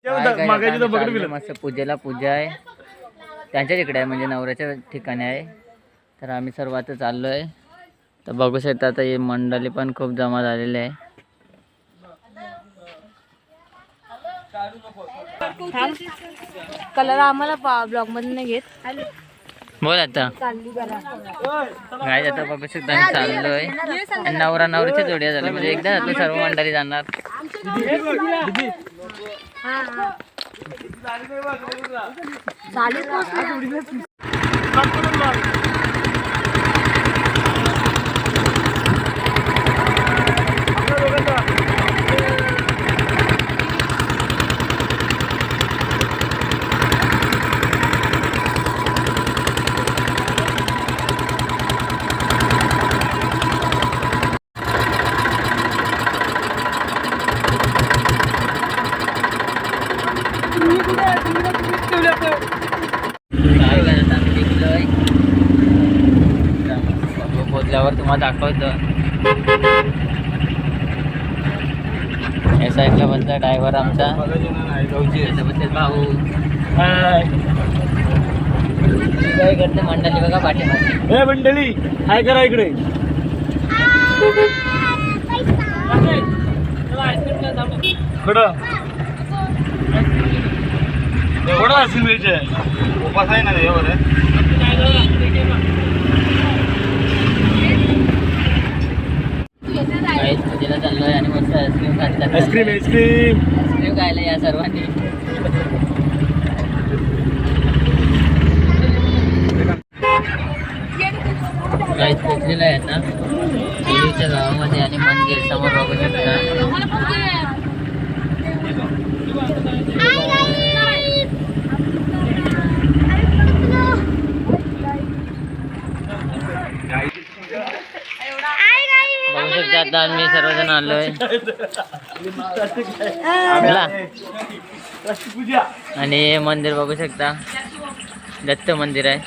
मस्त पूजेला पूजा आहे त्यांच्या तिकडे आहे, म्हणजे नवऱ्याच्या ठिकाणी आहे. तर आम्ही सर्व आता चाललो आहे. तर बघू शकता आता ही मंडळी पण खूप जमा झालेली आहे. कलर आम्हाला ब्लॉग मध्ये नाही घेत. बोल आता काय आता बघू शकता आम्ही चाललोय. नवरा नवरीच्या जोड्या झाल्या म्हणजे एकदा जातो सर्व मंडळी जाणार. पोचल्यावर तुम्हाला दाखवतो. या साईडला बसला ड्रायव्हर आमचा भाऊ. काय करते मंडळी बघा पाठीमागे. हे मंडळी काय करा इकडे. थोडं असेल मिळते उपास आहे ना यावर. पूजेला चाललोय आणि मस्त आईस्क्रीम खातात. आईस्क्रीम आईस्क्रीम आईस्क्रीम खायला या सर्वांनी. काहीच पोचलेलं आहे आता देवीच्या गावामध्ये आणि मंदिर समोर बघू शकता. बघू शकता आता आम्ही सर्वजण आलोय आणि हे मंदिर बघू शकता दत्त मंदिर आहे.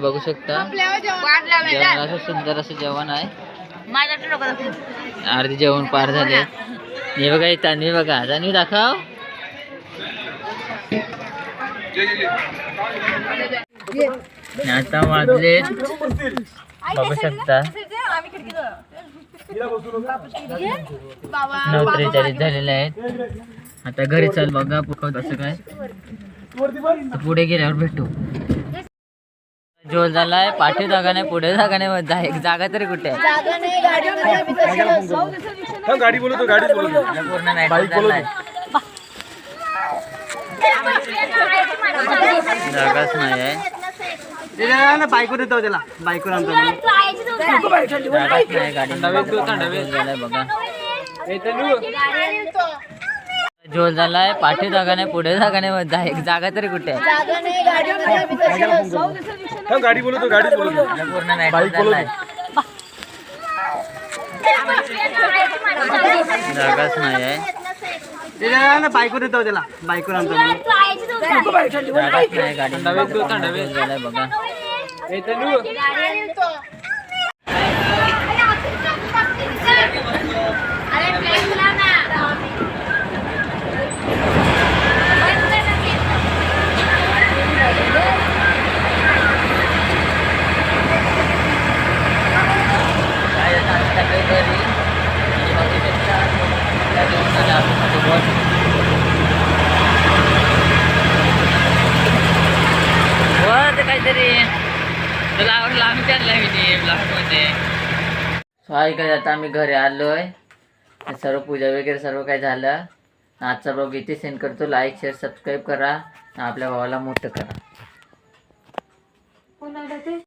बघू शकता जेवण सुंदर असं जेवण आहे. अर्धी जेवण पार झाले. हे बघा तान्वी बघा तान्वी दाखव. आता वाजले बघू शकता 9:43 झालेले आहेत. आता घरी चल बघा कसं काय पुढे गेल्यावर भेटू. जोल झालाय पाठी जागा नाही पुढे जागा नाही. एक जागा तरी कुठे गाडी बोलतो गाडी बोलतो पूर्ण नाही चाललाय. जागाच नाही आहे. बायको देतो त्याला बायको आणतो. जागाच नाही गाडी बघा. जोल झालाय पाठी जागा नाही पुढे जागा नाही. एक जागा तरी कुठे गाडी बोलतो गाडी बोलतो पूर्ण नाही चाललाय. जागाच नाही आहे. बायको देतो त्याला बायको आणतो. जागाच नाही गाडी बघा. काहीतरी तुला आवडला आम्ही त्यांना मी ब्लॉगमध्ये. सो हाय काय, आता आम्ही घरी आलोय. सर्व पूजा वगैरे सर्व काही झालं. आजचा ब्लॉग इथे सेंड करतो. लाईक शेअर सबस्क्राईब करा. आपल्या भावाला मोठं करा.